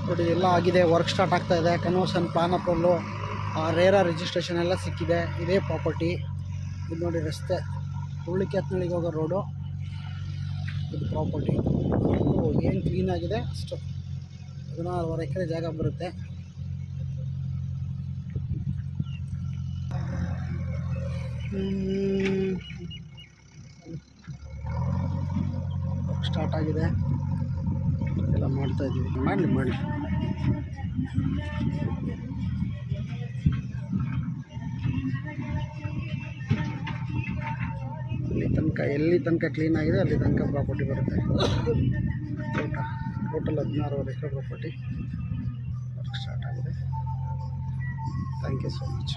ನೋಡಿ ಎಲ್ಲ ಆಗಿದೆ. ವರ್ಕ್ ಸ್ಟಾರ್ಟ್ ಆಗ್ತಾ ಇದೆ. Conversion, plan approval, RERA registration ಎಲ್ಲ ಸಿಕ್ಕಿದೆ. ಇದೇ ಪ್ರಾಪರ್ಟಿ. ಇದು ನೋಡಿ ರಸ್ತೆ, ಹುಳ್ಳಿಕ್ಯಾತ್ನಳ್ಳಿಗೆ ಹೋಗೋ ರೋಡು. ಇದು ಪ್ರಾಪರ್ಟಿ ಏನು ಕ್ಲೀನಾಗಿದೆ. ಅಷ್ಟು 16.5 ಎಕರೆ ಜಾಗ ಬರುತ್ತೆ. ಸ್ಟಾರ್ಟ್ ಆಗಿದೆ. ಎಲ್ಲ ಮಾಡ್ತಾಯಿದ್ದೀವಿ. ಮಾಡಲಿ ಎಲ್ಲಿ ತನಕ ಕ್ಲೀನ್ ಆಗಿದೆ ಅಲ್ಲಿ ತನಕ ಪ್ರಾಪರ್ಟಿ ಬರುತ್ತೆ. Total 16.5 acre property. Work start ಆಗಿದೆ. Thank you so much.